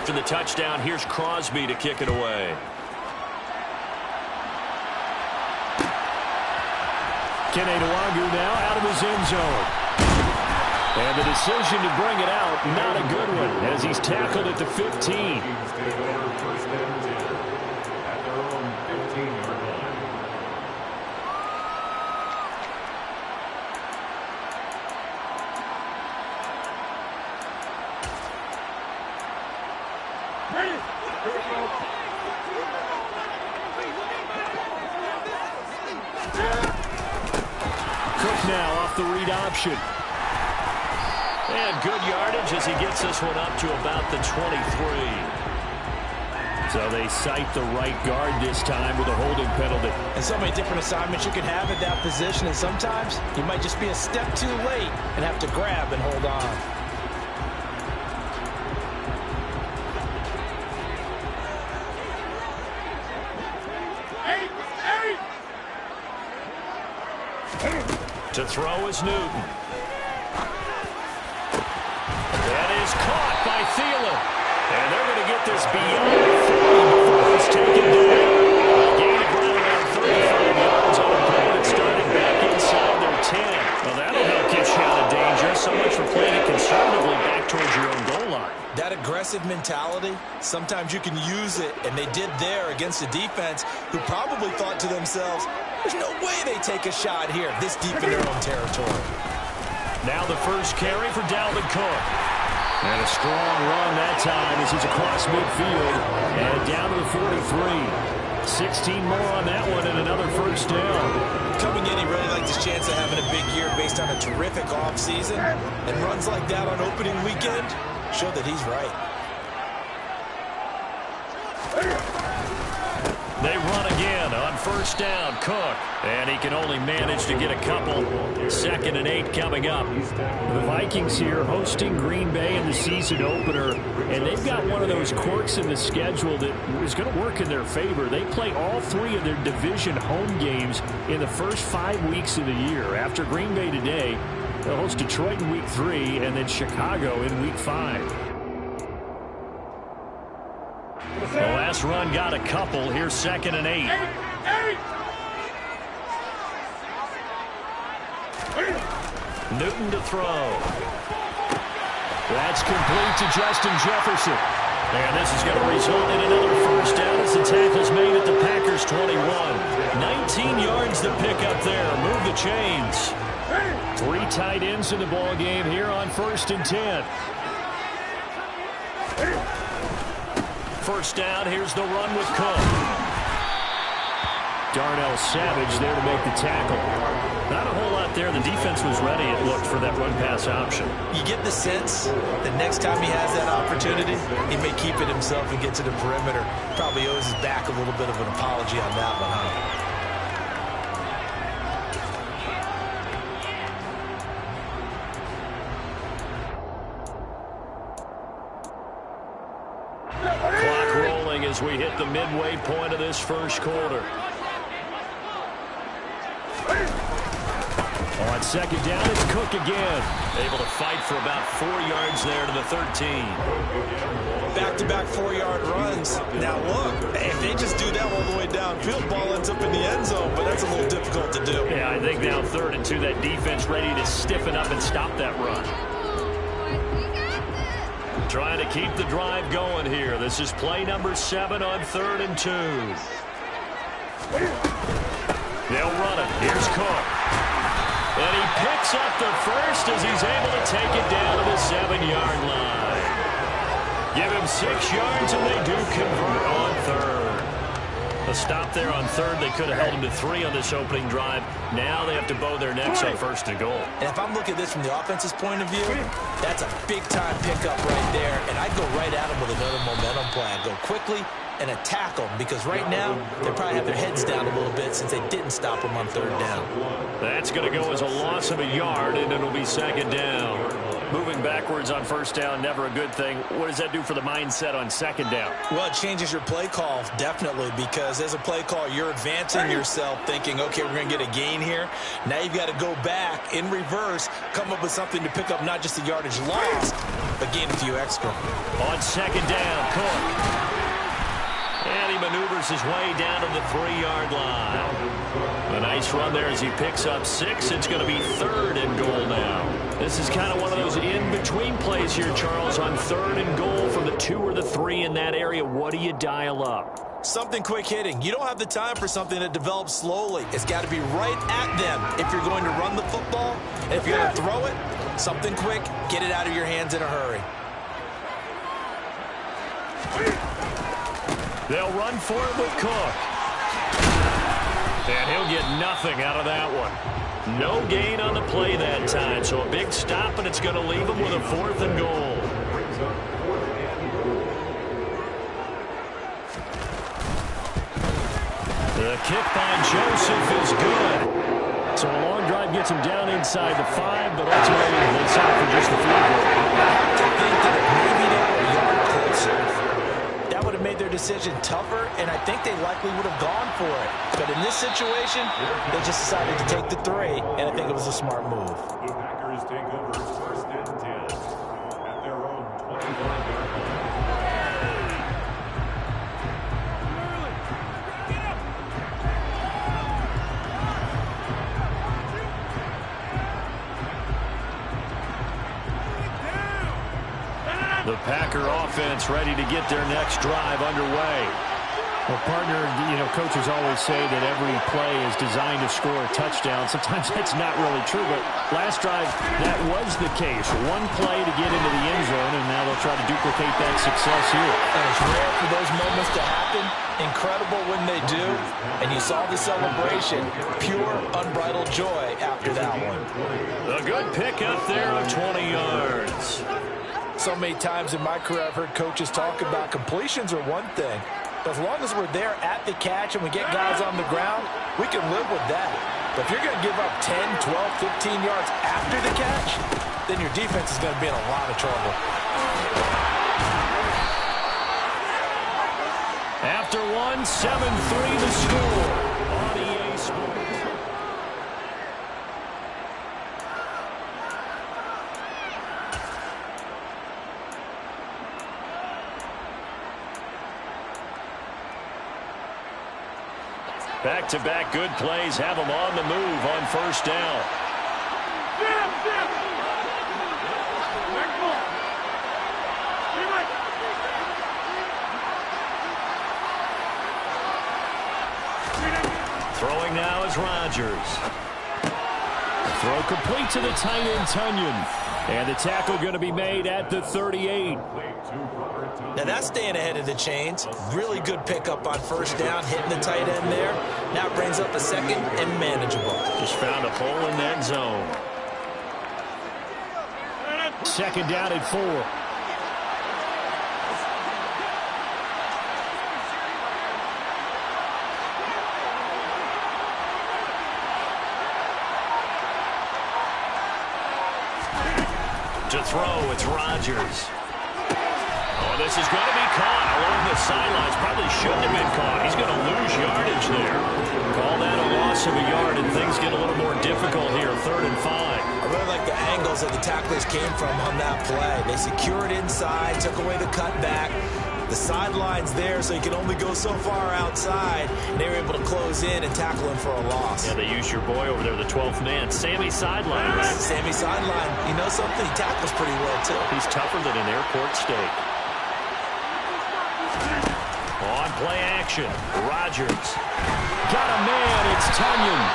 After the touchdown, here's Crosby to kick it away. Kene Nwangwu now out of his end zone. And the decision to bring it out, not a good one, as he's tackled at the 15. Cook now off the read option. And good yardage as he gets this one up to about the 23. So they cite the right guard this time with a holding penalty. And so many different assignments you can have at that position, and sometimes you might just be a step too late and have to grab and hold on. To throw is Newton. That is caught by Thielen. And they're going to get this beyond the 40 before it's taken down. A gain of right around 35 yards on a play that's starting back inside their 10. Well, that'll help get you out of danger. So much for playing it conservatively back towards your own goal line. That aggressive mentality, sometimes you can use it, and they did there against a defense who probably thought to themselves, there's no way they take a shot here this deep in their own territory. Now the first carry for Dalvin Cook. And a strong run that time as he's across midfield and down to the 43. 16 more on that one and another first down. Coming in, he really likes his chance of having a big year based on a terrific offseason. And runs like that on opening weekend show that he's right. They run again on first down. Cook. And he can only manage to get a couple. 2nd and 8 coming up. The Vikings here hosting Green Bay in the season opener. And they've got one of those quirks in the schedule that is going to work in their favor. They play all 3 of their division home games in the first 5 weeks of the year. After Green Bay today, they'll host Detroit in week 3 and then Chicago in week 5. The last run got a couple. Here's 2nd and 8. Newton to throw. That's complete to Justin Jefferson. And this is going to result in another first down as the tackle's made at the Packers' 21. 19 yards to pick up there. Move the chains. 3 tight ends in the ball game here on 1st and 10. First down, here's the run with Cook. Darnell Savage there to make the tackle. Not a whole lot there. The defense was ready, it looked, for that run-pass option. You get the sense that next time he has that opportunity, he may keep it himself and get to the perimeter. Probably owes his back a little bit of an apology on that one, huh? As we hit the midway point of this first quarter. On 2nd down, it's Cook again. Able to fight for about 4 yards there to the 13. Back-to-back 4-yard runs. Now look, if they just do that all the way downfield, ball ends up in the end zone, but that's a little difficult to do. Yeah, I think now 3rd and 2, that defense ready to stiffen up and stop that run. Trying to keep the drive going here. This is play number 7 on 3rd and 2. They'll run it. Here's Cook. And he picks up the first as he's able to take it down to the 7-yard line. Give him 6 yards and they do convert on 3rd. A stop there on 3rd. They could have held him to 3 on this opening drive. Now they have to bow their necks on 1st and goal. And if I'm looking at this from the offense's point of view, that's a big-time pickup right there. And I'd go right at him with another momentum plan. Go quickly and attack them, because right now they probably have their heads down a little bit since they didn't stop him on 3rd down. That's going to go as a loss of a yard, and it'll be 2nd down. Moving backwards on 1st down, never a good thing. What does that do for the mindset on 2nd down? Well, it changes your play call, definitely, because as a play call, you're advancing yourself thinking, okay, we're going to get a gain here. Now you've got to go back in reverse, come up with something to pick up not just the yardage lost, but gain a few extra. On second down, Cook. And he maneuvers his way down to the 3-yard line. A nice run there as he picks up 6. It's going to be 3rd and goal now. This is kind of one of those in-between plays here, Charles, on 3rd and goal from the 2 or the 3 in that area. What do you dial up? Something quick hitting. You don't have the time for something that develops slowly. It's got to be right at them if you're going to run the football. And if you're going to throw it, something quick, get it out of your hands in a hurry. They'll run for it with Cook. And he'll get nothing out of that one. No gain on the play that time, so a big stop, and it's going to leave him with a 4th and goal. The kick by Joseph is good. So a long drive gets him down inside the 5, but ultimately they settle for just the field goal. I think that if maybe they were a yard closer, that would have made their decision tougher, and I think they likely would have gone for it. But in this situation, they just decided to take the 3, and I think it was a smart move. The Packers take over 1st and 10 at their own 25-yard line. The Packer offense ready to get their next drive underway. Well, partner, coaches always say that every play is designed to score a touchdown. Sometimes that's not really true, but last drive, that was the case. One play to get into the end zone, and now they'll try to duplicate that success here. And it's rare for those moments to happen. Incredible when they do. And you saw the celebration. Pure, unbridled joy after that one. A good pickup there of 20 yards. So many times in my career I've heard coaches talk about completions are one thing. But as long as we're there at the catch and we get guys on the ground, we can live with that. But if you're going to give up 10, 12, 15 yards after the catch, then your defense is going to be in a lot of trouble. After 1, 7-3 the score on EA Sports. Back-to-back good plays have them on the move on 1st down. Throwing now is Rodgers. Throw complete to the tight end, Tunyon. And the tackle going to be made at the 38. Now that's staying ahead of the chains. Really good pickup on 1st down, hitting the tight end there. Now it brings up a 2nd and manageable. Just found a hole in that zone. 2nd down at 4. To throw, it's Rodgers. Oh, this is going to be caught along the sidelines. Probably shouldn't have been caught. He's going to lose yardage there. Call that a loss of a yard, and things get a little more difficult here. 3rd and 5. I really like the angles that the tacklers came from on that play. They secured inside, took away the cutback. The sideline's there, so you can only go so far outside. And they were able to close in and tackle him for a loss. Yeah, they used your boy over there, the 12th man, Sammy Sidelines. Sammy Sideline, you know something? He tackles pretty well, too. He's tougher than an airport steak. On play action, Rodgers. Got a man, it's Tunyon.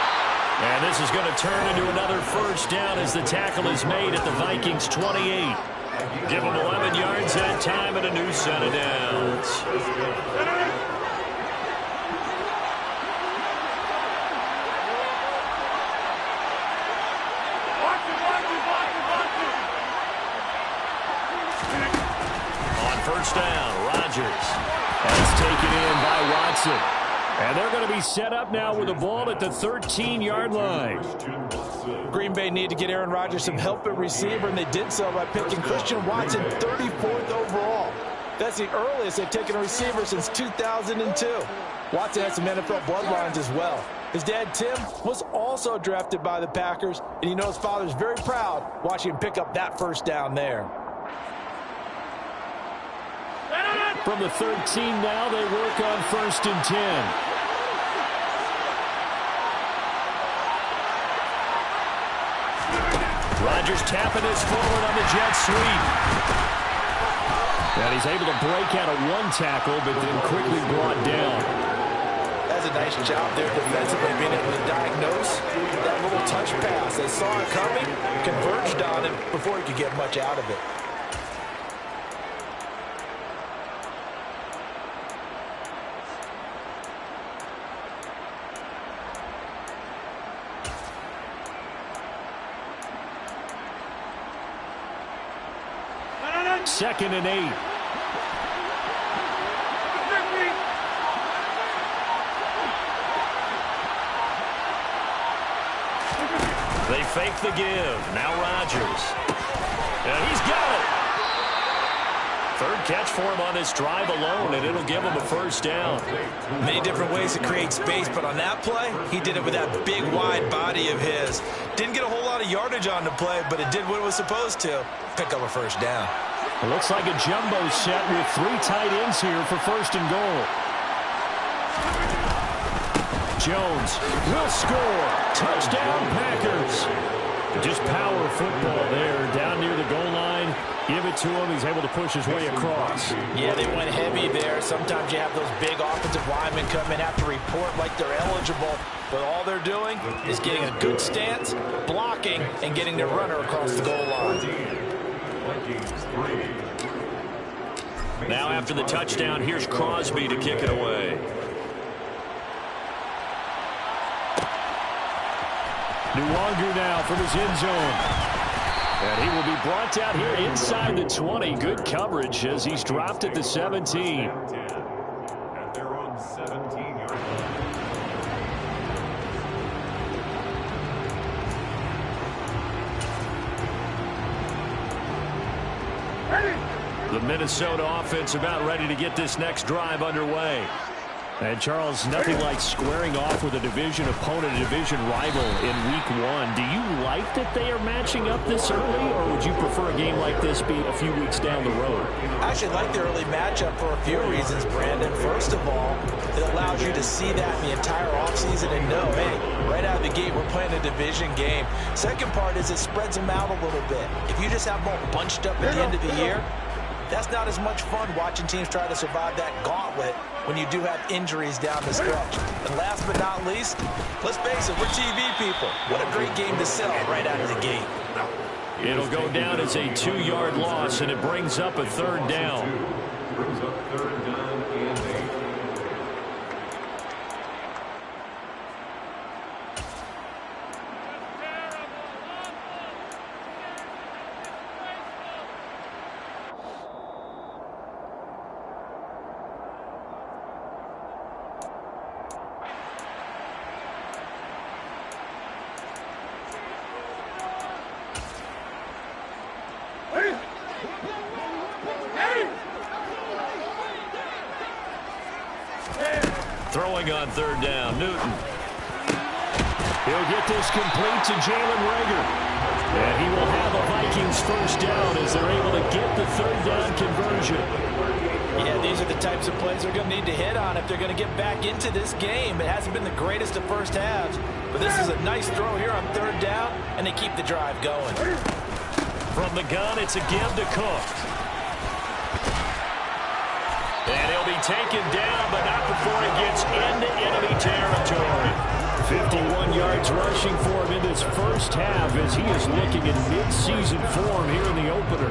And this is going to turn into another 1st down as the tackle is made at the Vikings 28. Give them 11 yards that time and a new set of downs. On 1st down, Rodgers. And it's taken in by Watson. And they're going to be set up now with the ball at the 13-yard line. Green Bay need to get Aaron Rodgers some help at receiver, and they did so by picking Christian Watson 34th overall. That's the earliest they've taken a receiver since 2002. Watson has some NFL bloodlines as well. His dad, Tim, was also drafted by the Packers, and you know his father's very proud watching him pick up that 1st down there. From the 13 now, they work on 1st and 10. Rodgers tapping his forward on the jet sweep. And he's able to break out of one tackle, but then quickly brought down. That's a nice job there defensively, being able to diagnose that little touch pass. They saw it coming, converged on him before he could get much out of it. Second and 8. They fake the give. Now Rodgers. And he's got it. Third catch for him on this drive alone, and it'll give him a first down. Many different ways to create space, but on that play, he did it with that big, wide body of his. Didn't get a whole lot of yardage on the play, but it did what it was supposed to. Pick up a first down. It looks like a jumbo set with 3 tight ends here for 1st and goal. Jones will score. Touchdown, Packers. Just power football there. Down near the goal line. Give it to him. He's able to push his way across. Yeah, they went heavy there. Sometimes you have those big offensive linemen come in, have to report like they're eligible. But all they're doing is getting a good stance, blocking, and getting their runner across the goal line. Now after the touchdown, here's Crosby to kick it away. Nwangu now from his end zone. And he will be brought down here inside the 20. Good coverage as he's dropped at the 17. At their own 17-yard line. The Minnesota offense about ready to get this next drive underway. And, Charles, nothing like squaring off with a division opponent, a division rival in Week 1. Do you like that they are matching up this early, or would you prefer a game like this be a few weeks down the road? I actually like the early matchup for a few reasons, Brandon. First of all, it allows you to see that in the entire offseason and know, hey, right out of the gate, we're playing a division game. Second part is it spreads them out a little bit. If you just have them all bunched up at the end of the year, that's not as much fun watching teams try to survive that gauntlet when you do have injuries down the stretch. And last but not least, let's face it, we're TV people. What a great game to sell right out of the gate. It'll go down as a 2-yard loss, and it brings up a 3rd down. Brings up 3rd down and 8. Throwing on 3rd down, Newton. He'll get this complete to Jalen Reagor. And he will have a Vikings first down as they're able to get the 3rd down conversion. Yeah, these are the types of plays they're going to need to hit on if they're going to get back into this game. It hasn't been the greatest of first halves, but this is a nice throw here on 3rd down, and they keep the drive going. From the gun, it's a give to Cook. And he'll be taken down, but not before he gets into enemy territory. 51 yards rushing for him in this first half as he is looking in mid-season form here in the opener.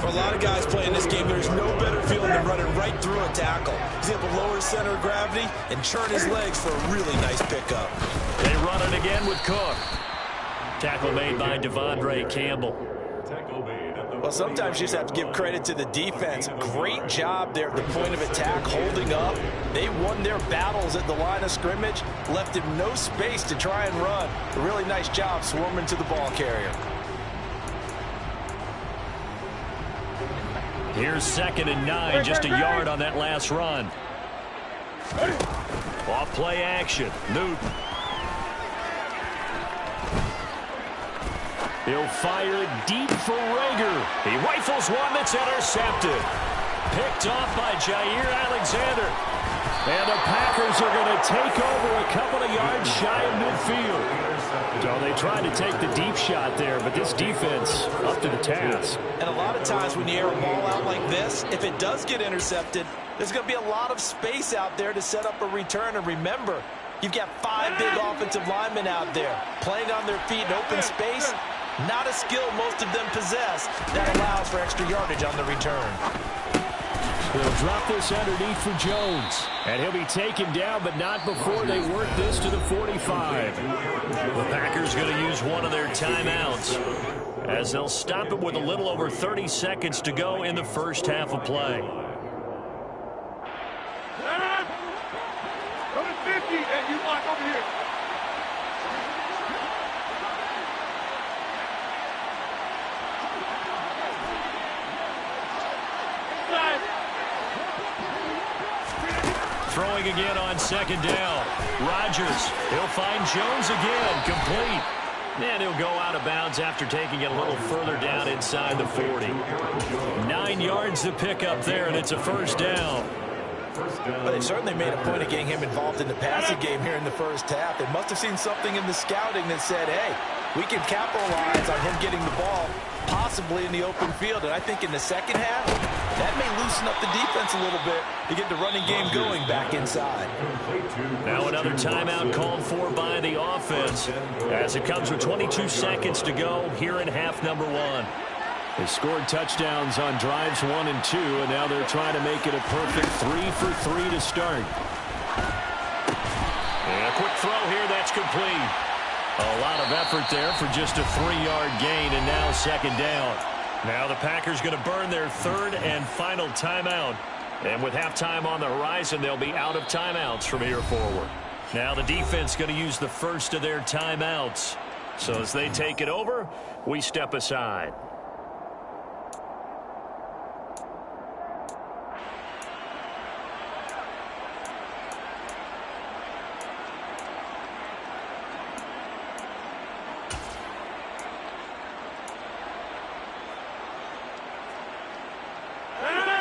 For a lot of guys playing this game, there's no better feeling than running right through a tackle. He's able to lower his center of gravity and churn his legs for a really nice pickup. They run it again with Cook. Tackle made by Devondre Campbell. Tackle made at the Well, sometimes you just have to give credit to the defense. Great job there at the point of attack, holding up. They won their battles at the line of scrimmage, left him no space to try and run. A really nice job swarming to the ball carrier. Here's 2nd and 9, just a yard on that last run. Off play action, Newton. He'll fire it deep for Reagor. He rifles one that's intercepted. Picked off by Jair Alexander. And the Packers are going to take over a couple of yards shy of midfield. So they tried to take the deep shot there, but this defense up to the task. And a lot of times when you air a ball out like this, if it does get intercepted, there's going to be a lot of space out there to set up a return. And remember, you've got 5 big offensive linemen out there playing on their feet in open space. Not a skill most of them possess that allows for extra yardage on the return. They'll drop this underneath for Jones. And he'll be taken down, but not before they work this to the 45. The Packers going to use one of their timeouts as they'll stop it with a little over 30 seconds to go in the first half of play. Number 50, and you lock over here. Throwing again on second down. Rodgers, he'll find Jones again, complete. And he'll go out of bounds after taking it a little further down inside the 40. 9 yards to pick up there, and it's a first down. But they certainly made a point of getting him involved in the passing game here in the first half. They must have seen something in the scouting that said, hey, we can capitalize on him getting the ball possibly in the open field. And I think in the second half, that may loosen up the defense a little bit to get the running game going back inside. Now another timeout called for by the offense as it comes with 22 seconds to go here in half number 1. They scored touchdowns on drives 1 and 2, and now they're trying to make it a perfect 3 for 3 to start. And a quick throw here, that's complete. A lot of effort there for just a 3-yard gain, and now second down. Now the Packers going to burn their third and final timeout. And with halftime on the horizon, they'll be out of timeouts from here forward. Now the defense going to use the first of their timeouts. So as they take it over, we step aside.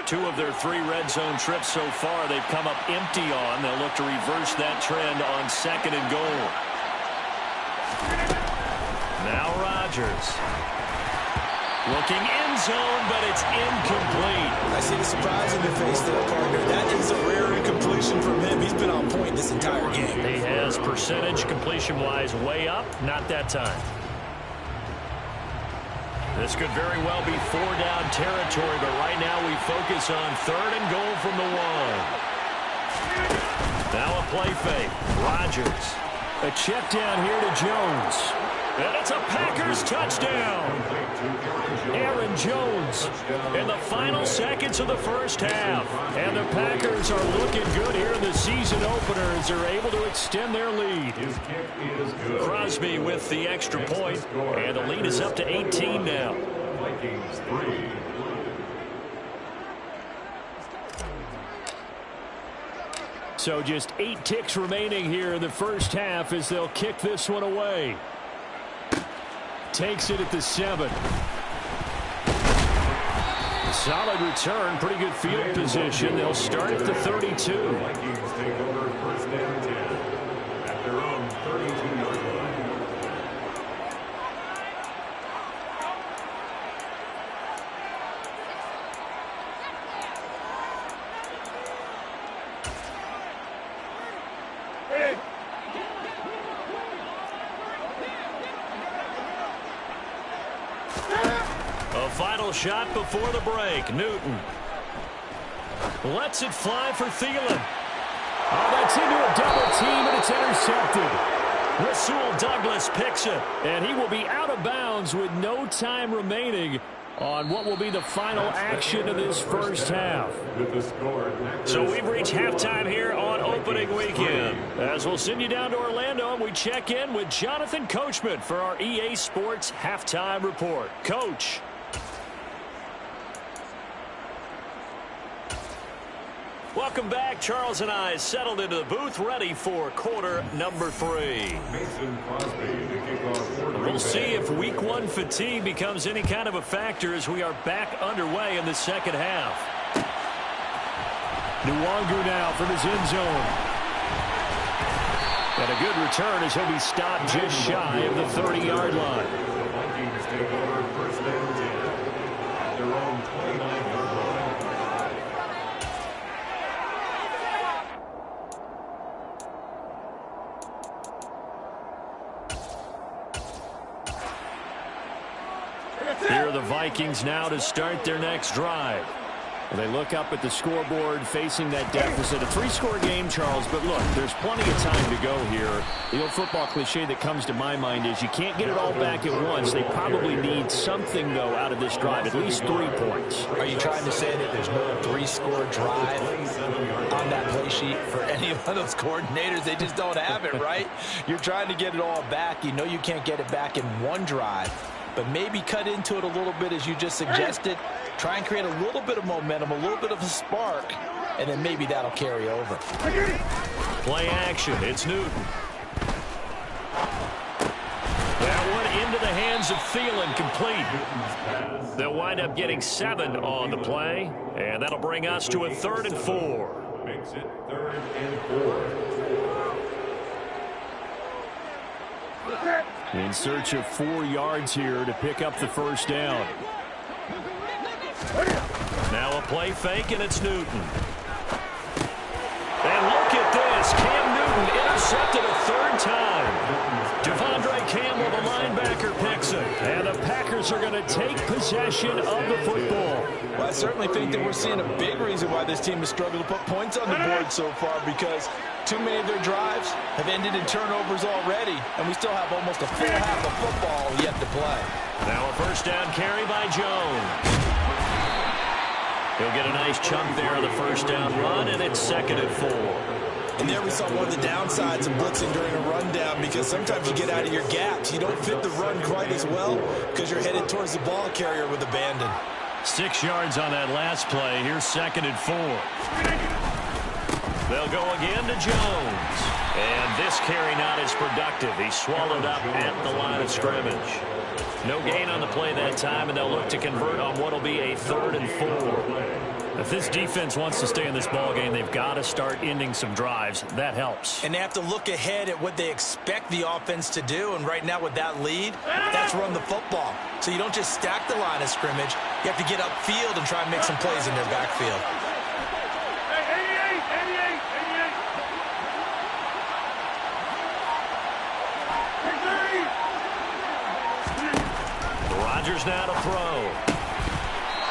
Two of their 3 red zone trips so far they've come up empty on. They'll look to reverse that trend on second and goal. Now Rodgers. Looking end zone, but it's incomplete. I see the surprise in your face there, partner. That is a rare incompletion from him. He's been on point this entire game. He has percentage completion-wise way up. Not that time. This could very well be 4-down territory, but right now we focus on third and goal from the 1. Now a play fake. Rodgers. A check down here to Jones. And it's a Packers touchdown. Aaron Jones in the final seconds of the first half. And the Packers are looking good here in the season opener as they're able to extend their lead. Crosby with the extra point, and the lead is up to 18 now. Vikings 3. So just 8 ticks remaining here in the first half as they'll kick this one away. Takes it at the 7. Solid return, pretty good field position. They'll start at the 32. Vikings take over first and 10 at their own 32-yard line. A final shot before the break. Newton lets it fly for Thielen. Oh, that's into a double team, and it's intercepted. Rasul Douglas picks it, and he will be out of bounds with no time remaining on what will be the final action of this first half. So we've reached halftime here on opening weekend. As we'll send you down to Orlando, and we check in with Jonathan Coachman for our EA Sports Halftime Report. Coach. Welcome back. Charles and I settled into the booth, ready for quarter number 3. Mason Crosby to kick off. We'll see if week 1 fatigue becomes any kind of a factor as we are back underway in the second half. Nwangu now from his end zone. And a good return as he'll be stopped just shy of the 30-yard line. The Vikings take over first and 10 at their own 29-yard line. Here are the Vikings now to start their next drive. Well, they look up at the scoreboard facing that deficit. A 3-score game, Charles, but look, there's plenty of time to go here. The old football cliche that comes to my mind is you can't get it all back at once. They probably need something, though, out of this drive, at least 3 points. Are you trying to say that there's no 3-score drive on that play sheet for any of those coordinators? They just don't have it, right? You're trying to get it all back. You know you can't get it back in one drive, but maybe cut into it a little bit as you just suggested. Try and create a little bit of momentum, a little bit of a spark, and then maybe that'll carry over. Play action. It's Newton. That one into the hands of Thielen, complete. They'll wind up getting 7 on the play, and that'll bring us to a 3rd and 4. Makes it 3rd and 4. In search of 4 yards here to pick up the first down. Now a play fake, and it's Newton. And look at this. Cam Newton intercepted a 3rd time. Devondre Campbell, the linebacker, picks it. And the Packers are going to take possession of the football. Well, I certainly think that we're seeing a big reason why this team has struggled to put points on the board so far, because too many of their drives have ended in turnovers already, and we still have almost a full half of football yet to play. Now a first down carry by Jones. He'll get a nice chunk there on the first down run, and it's 2nd and 4. And there we saw one of the downsides of blitzing during a rundown, because sometimes you get out of your gaps. You don't fit the run quite as well because you're headed towards the ball carrier with abandon. 6 yards on that last play. Here's 2nd and 4. They'll go again to Jones. And this carry not as productive. He's swallowed up at the line of scrimmage. No gain on the play that time, and they'll look to convert on what will be a 3rd and 4. If this defense wants to stay in this ballgame, they've got to start ending some drives. That helps. And they have to look ahead at what they expect the offense to do. And right now with that lead, that's run the football. So you don't just stack the line of scrimmage. You have to get upfield and try and make some plays in their backfield. Rodgers now to throw.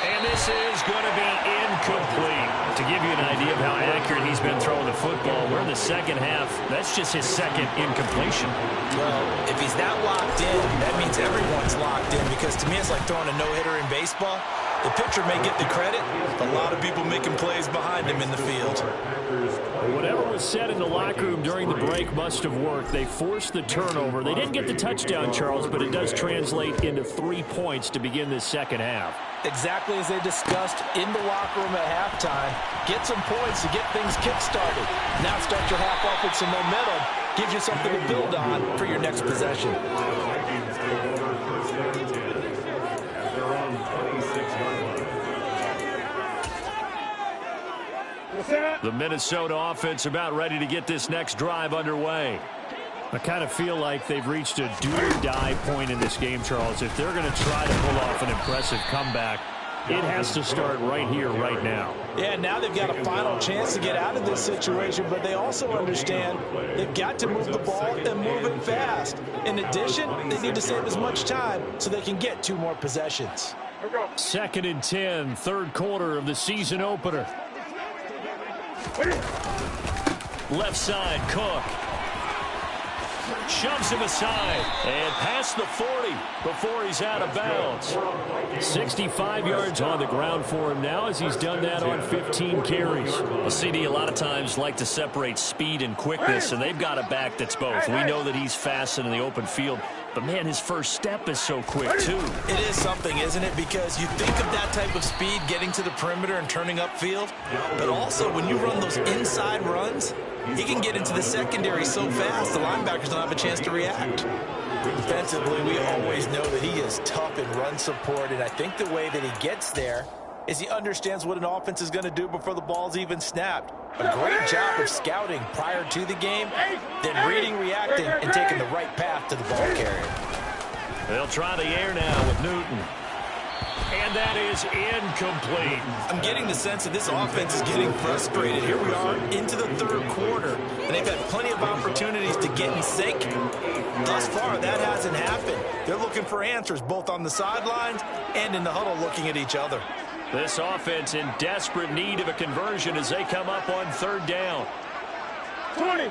And this is going to be incomplete. To give you an idea of how accurate he's been throwing the football, we're in the second half. That's just his 2nd incompletion. Well, if he's that locked in, that means everyone's locked in, because to me it's like throwing a no-hitter in baseball. The pitcher may get the credit, but a lot of people making plays behind him in the field. Whatever was said in the locker room during the break must have worked. They forced the turnover. They didn't get the touchdown, Charles, but it does translate into 3 points to begin this second half. Exactly as they discussed in the locker room at halftime. Get some points to get things kick-started. Now start your half off with some momentum. Gives you something to build on for your next possession. Vikings take over first and 10 at their own 26-yard line. The Minnesota offense about ready to get this next drive underway. I kind of feel like they've reached a do-or-die point in this game, Charles. If they're going to try to pull off an impressive comeback, it has to start right here, right now. Yeah, now they've got a final chance to get out of this situation, but they also understand they've got to move the ball and move it fast. In addition, they need to save as much time so they can get 2 more possessions. 2nd and 10, 3rd quarter of the season opener. Left side, Cook. Shoves him aside and past the 40 before he's out of bounds. 65 yards on the ground for him now as he's done that on 15 carries. Well, CD a lot of times like to separate speed and quickness, and they've got a back that's both. We know that he's fast in the open field, but, man, his first step is so quick, too. It is something, isn't it? Because you think of that type of speed getting to the perimeter and turning upfield, but also when you run those inside runs, he can get into the secondary so fast the linebackers don't have a chance to react. Defensively, we always know that he is tough in run support, and I think the way that he gets there is he understands what an offense is going to do before the ball's even snapped. A great job of scouting prior to the game, then reading, reacting, and taking the right path to the ball carrier. They'll try the air now with Newton. And that is incomplete. I'm getting the sense that this offense is getting frustrated. Here we are into the third quarter, and they've had plenty of opportunities to get in sync. Thus far, that hasn't happened. They're looking for answers both on the sidelines and in the huddle looking at each other. This offense in desperate need of a conversion as they come up on third down. 20.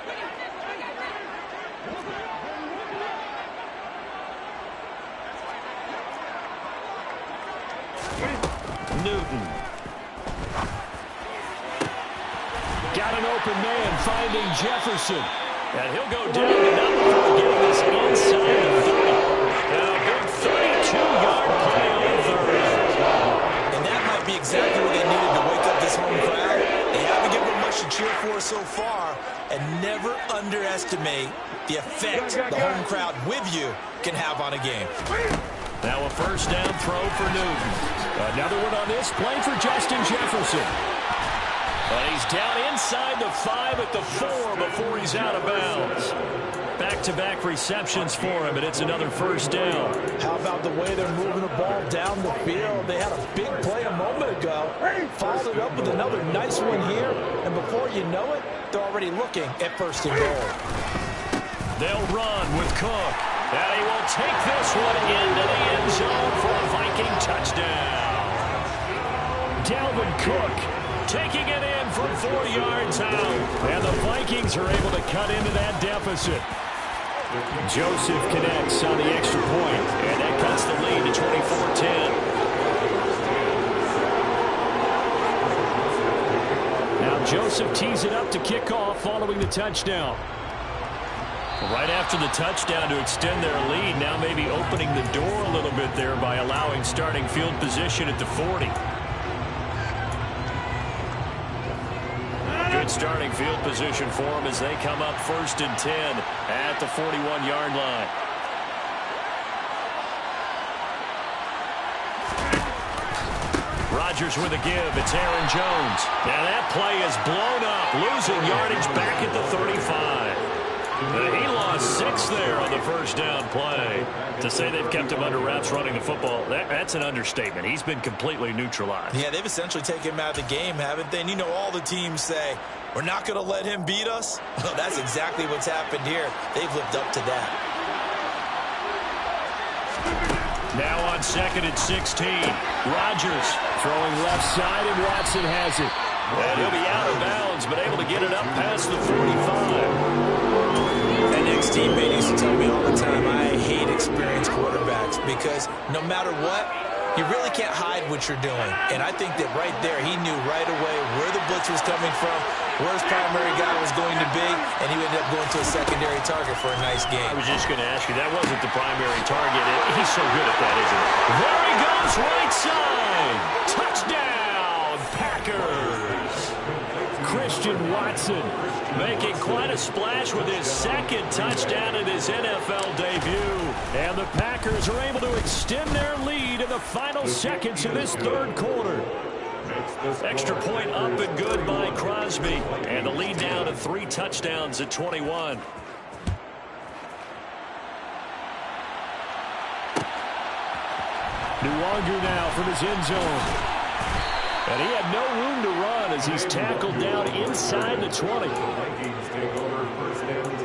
Newton. Got an open man finding Jefferson. And he'll go down to not before getting this inside the 30. And a big 32-yard play on third. And that might be exactly what they needed to wake up this home crowd. They haven't given them much to cheer for so far. And never underestimate the effect the home crowd with you can have on a game. Now a first down throw for Newton. Another one on this play for Justin Jefferson. And he's down inside the 5 at the 4 before he's out of bounds. Back-to-back receptions for him, and it's another first down. How about the way they're moving the ball down the field? They had a big play a moment ago. Followed it up with another nice one here. And before you know it, they're already looking at first and goal. They'll run with Cook. And he will take this one into the end zone for a Viking touchdown. Dalvin Cook taking it in from 4 yards out. And the Vikings are able to cut into that deficit. Joseph connects on the extra point, and that cuts the lead to 24-10. Now Joseph tees it up to kick off following the touchdown. Right after the touchdown to extend their lead, now maybe opening the door a little bit there by allowing starting field position at the 40. Good starting field position for them as they come up first and 10 at the 41-yard line. Rodgers with a give. It's Aaron Jones. Now that play is blown up, losing yardage back at the 35. He lost 6 there on the first down play. To say they've kept him under wraps running the football, that's an understatement. He's been completely neutralized. Yeah, they've essentially taken him out of the game, haven't they? And you know all the teams say, we're not going to let him beat us. Well, that's exactly what's happened here. They've lived up to that. Now on second and 16. Rodgers throwing left side, and Watson has it. And he'll be out of bounds, but able to get it up past the 45. An ex-teammate used to tell me all the time, I hate experienced quarterbacks because no matter what, you really can't hide what you're doing. And I think that right there, he knew right away where the blitz was coming from, where his primary guy was going to be, and he ended up going to a secondary target for a nice game. I was just going to ask you, that wasn't the primary target. He's so good at that, isn't he? There he goes, right side. Touchdown, Packers. Christian Watson making quite a splash with his second touchdown in his NFL debut. And the Packers are able to extend their lead in the final seconds of this third quarter. Extra point up and good by Crosby. And the lead down to 3 touchdowns at 21. Nwogu now from his end zone. And he had no room to run as he's tackled down inside the 20. Vikings take over first and 10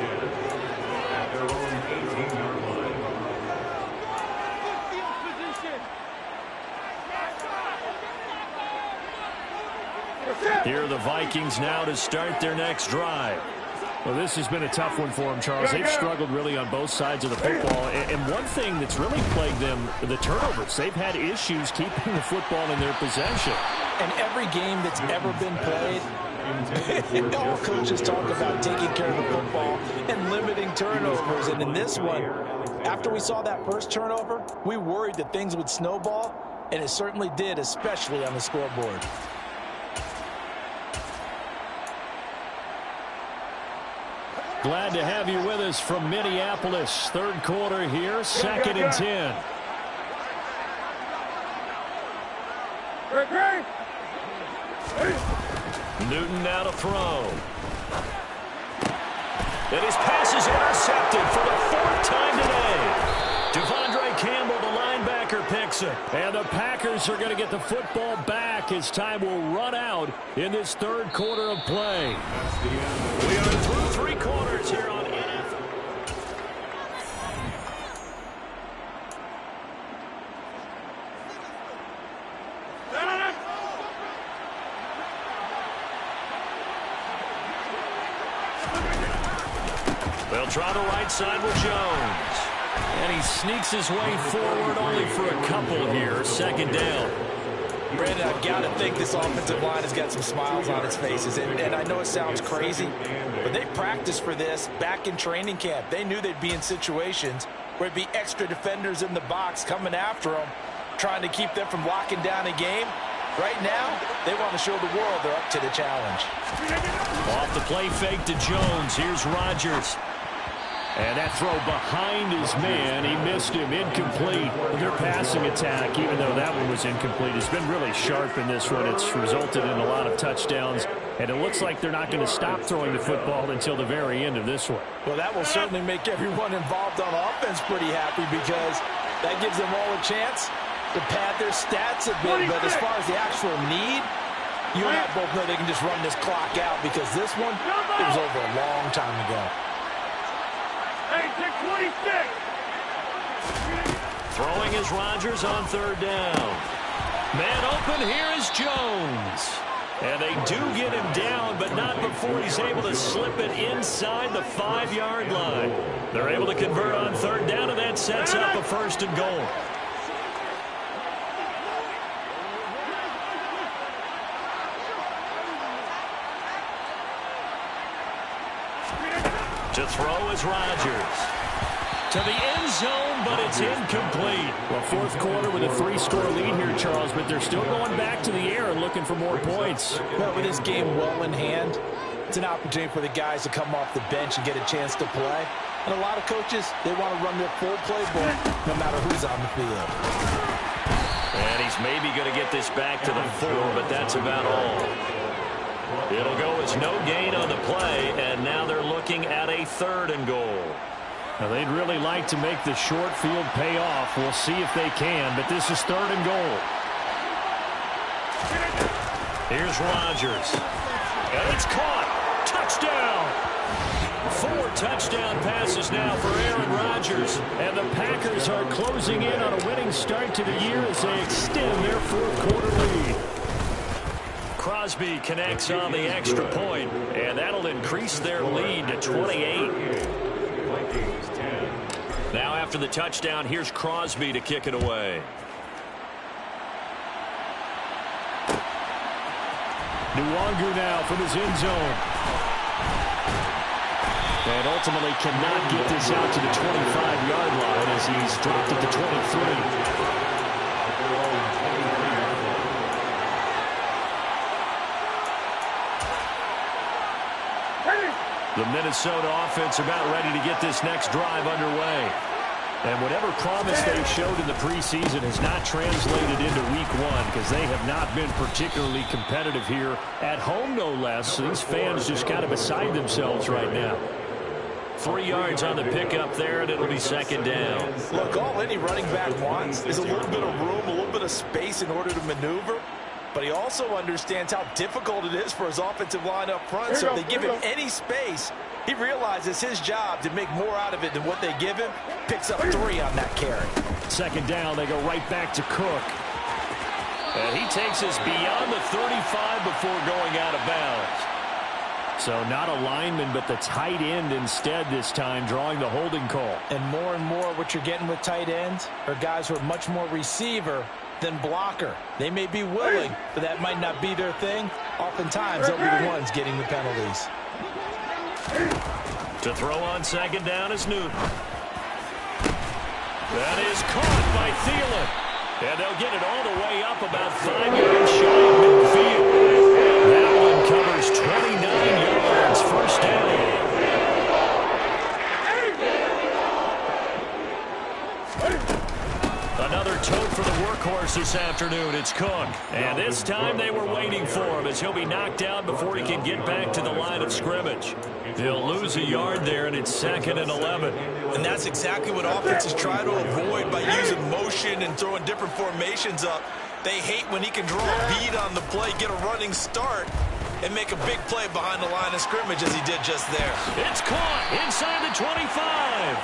at their own 18-yard line. Here are the Vikings now to start their next drive. Well, this has been a tough one for them, Charles. They've struggled really on both sides of the football. And one thing that's really plagued them, the turnovers. They've had issues keeping the football in their possession. And every game that's ever been played, all coaches talk about taking care of the football and limiting turnovers. And in this one, after we saw that first turnover, we worried that things would snowball, and it certainly did, especially on the scoreboard. Glad to have you with us from Minneapolis. Third quarter here, second and 10. Great. Newton now to throw. And his pass is intercepted for the 4th time today. Devondre Campbell, the linebacker, picks it. And the Packers are going to get the football back as time will run out in this 3rd quarter of play. We are through 3 quarters here on NFL. They'll try the right side with Jones. And he sneaks his way forward only for a couple here. 2nd down. Brandon, I've got to think this offensive line has got some smiles on its faces. And I know it sounds crazy, but they practiced for this back in training camp. They knew they'd be in situations where it'd be extra defenders in the box coming after them, trying to keep them from locking down a game. Right now, they want to show the world they're up to the challenge. Off the play fake to Jones. Here's Rodgers. And that throw behind his man, he missed him, incomplete. Their passing attack, even though that one was incomplete, has been really sharp in this one. It's resulted in a lot of touchdowns, and it looks like they're not going to stop throwing the football until the very end of this one. Well, that will certainly make everyone involved on offense pretty happy because that gives them all a chance to pad their stats a bit. But as far as the actual need, you and I both know they can just run this clock out because this one, it was over a long time ago. Hey, take 26. Throwing is Rodgers on 3rd down. Man open, here is Jones. And they do get him down, but not before he's able to slip it inside the 5-yard line. They're able to convert on 3rd down, and that sets up a 1st and goal. To throw is Rodgers. To the end zone, but it's incomplete. Well, 4th quarter with a 3-score lead here, Charles, but they're still going back to the air and looking for more points. Well, with this game well in hand, it's an opportunity for the guys to come off the bench and get a chance to play. And a lot of coaches, they want to run their full playbook no matter who's on the field. And he's maybe going to get this back to the 4, but that's about all. It'll go as no gain on the play, and now they're looking at a 3rd and goal. Now, they'd really like to make the short field pay off. We'll see if they can, but this is 3rd and goal. Here's Rodgers. And it's caught. Touchdown. 4 touchdown passes now for Aaron Rodgers. And the Packers are closing in on a winning start to the year as they extend their 4th quarter lead. Crosby connects on the extra point, and that'll increase their lead to 28. Now after the touchdown, here's Crosby to kick it away. Nwangu now from his end zone. And ultimately cannot get this out to the 25-yard line as he's dropped at the 23. The Minnesota offense about ready to get this next drive underway. And whatever promise they showed in the preseason has not translated into week 1 because they have not been particularly competitive here at home, no less. So these fans just kind of beside themselves right now. 3 yards on the pickup there, and it'll be 2nd down. Look, all any running back wants is a little bit of room, a little bit of space in order to maneuver. But he also understands how difficult it is for his offensive line up front. So if they give him any space, he realizes his job to make more out of it than what they give him. Picks up 3 on that carry. 2nd down, they go right back to Cook. And he takes us beyond the 35 before going out of bounds. So not a lineman, but the tight end instead this time, drawing the holding call. And more what you're getting with tight ends are guys who are much more receiver than blocker. They may be willing, but that might not be their thing. Oftentimes, they'll be the ones getting the penalties. To throw on 2nd down is Newton. That is caught by Thielen. And they'll get it all the way up about 5 yards shy of midfield. That one covers 29 yards. 1st down. Another tote for the workhorse this afternoon. It's Cook. And this time they were waiting for him as he'll be knocked down before he can get back to the line of scrimmage. He'll lose a yard there, and it's 2nd and 11. And that's exactly what offenses try to avoid by using motion and throwing different formations up. They hate when he can draw a bead on the play, get a running start, and make a big play behind the line of scrimmage as he did just there. It's caught inside the 25.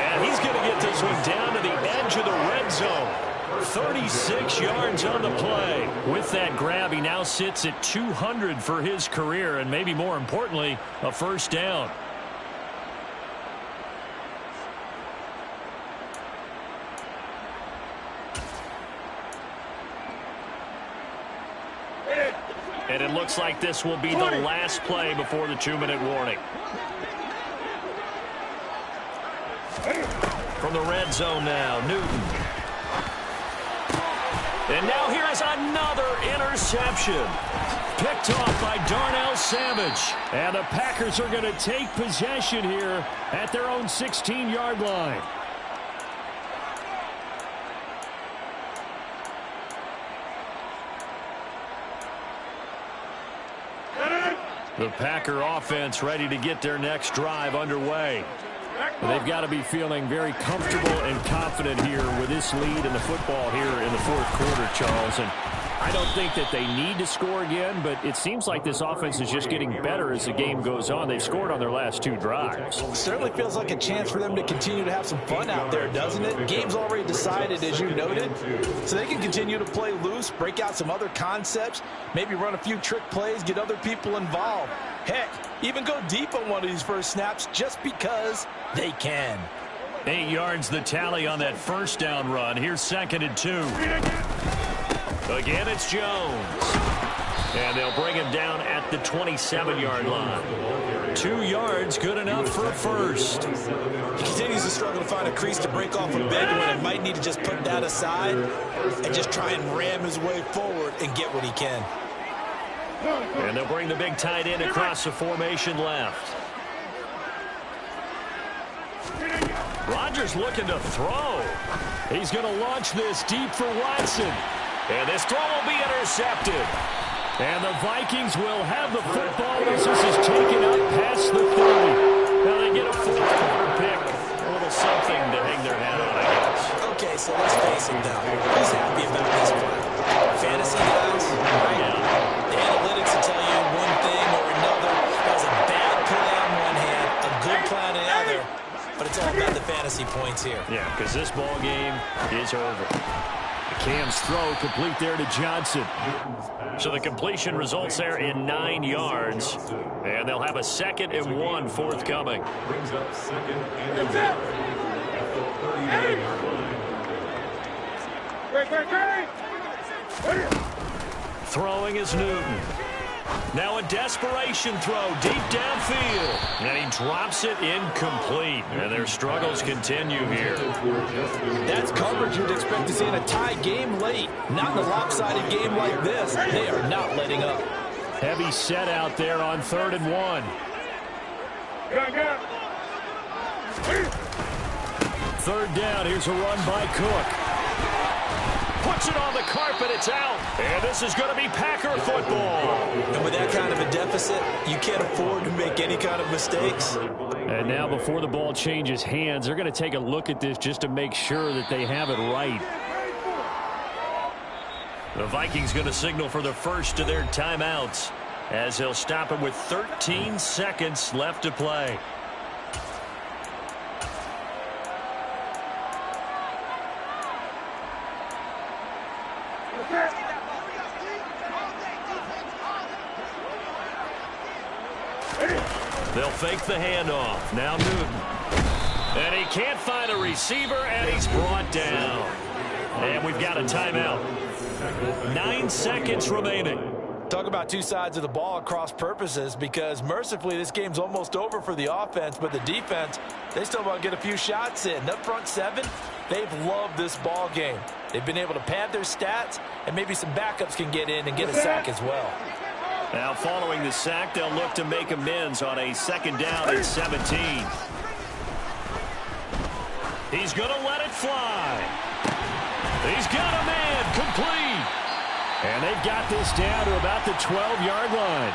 And he's going to get this one down to the edge of the red zone. 36 yards on the play. With that grab, he now sits at 200 for his career, and maybe more importantly, a first down. And it looks like this will be the last play before the 2-minute warning. From the red zone now, Newton. And now here is another interception. Picked off by Darnell Savage. And the Packers are going to take possession here at their own 16-yard line. The Packer offense ready to get their next drive underway. They've got to be feeling very comfortable and confident here with this lead in the football here in the fourth quarter, Charles. And I don't think that they need to score again, but it seems like this offense is just getting better as the game goes on. They've scored on their last 2 drives. Certainly feels like a chance for them to continue to have some fun out there, doesn't it? Game's already decided, as you noted, so they can continue to play loose, break out some other concepts, maybe run a few trick plays, get other people involved. Heck, even go deep on one of these first snaps just because they can. 8 yards the tally on that first down run. Here's 2nd and 2. Again, it's Jones. And they'll bring him down at the 27-yard line. 2 yards, good enough for a first. He continues to struggle to find a crease to break off a big one and might need to just put that aside and just try and ram his way forward and get what he can. And they'll bring the big tight end across the formation left. Rodgers looking to throw. He's going to launch this deep for Watson. And this throw will be intercepted. And the Vikings will have the football as this is taken up past the 30. Now they get a fourth quarter pick. A little something to hang their hat on, I guess. Okay, so let's face it now. Who's happy about this play? Fantasy guys, right? Yeah. The analytics will tell you one thing or another. That was a bad play on one hand, a good play on the other. But it's all about the fantasy points here. Yeah, because this ball game is over. Cam's throw complete there to Johnson. So the completion results there in 9 yards. And they'll have a 2nd and 1 forthcoming. Brings up 2nd and 1 at the 30-yard line. Throwing is Newton. Now a desperation throw deep downfield. And he drops it incomplete. And their struggles continue here. That's coverage you'd expect to see in a tie game late. Not in a lopsided game like this. They are not letting up. Heavy set out there on 3rd and 1. Third down. Here's a run by Cook. Puts it on the carpet, it's out. And this is going to be Packer football. And with that kind of a deficit, you can't afford to make any kind of mistakes. And now before the ball changes hands, they're going to take a look at this just to make sure that they have it right. The Vikings going to signal for the first of their timeouts as they'll stop it with 13 seconds left to play. They'll fake the handoff. Now Newton. And he can't find a receiver, and he's brought down. And we've got a timeout. 9 seconds remaining. Talk about two sides of the ball at cross purposes, because mercifully this game's almost over for the offense, but the defense, they still want to get a few shots in. Up front 7, they've loved this ball game. They've been able to pad their stats, and maybe some backups can get in and get a sack as well. Now following the sack, they'll look to make amends on a 2nd down at 17. He's going to let it fly. He's got a man complete. And they've got this down to about the 12-yard line.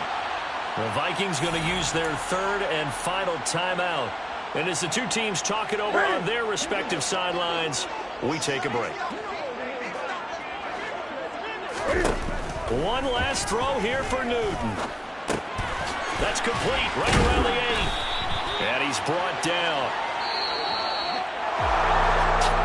The Vikings going to use their third and final timeout. And as the two teams talk it over on their respective sidelines, we take a break. One last throw here for Newton. That's complete right around the 8. And he's brought down.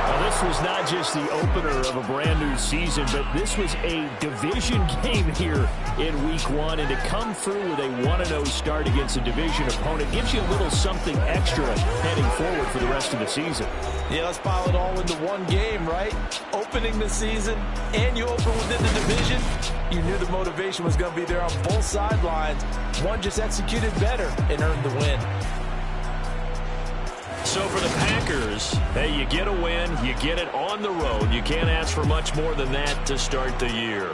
Now, this was not just the opener of a brand new season, but this was a division game here in week 1. And to come through with a 1-0 start against a division opponent gives you a little something extra heading forward for the rest of the season. Yeah, let's pile it all into one game, right? Opening the season, and you open within the division. You knew the motivation was going to be there on both sidelines. One just executed better and earned the win. So for the Packers, hey, you get a win, you get it on the road. You can't ask for much more than that to start the year.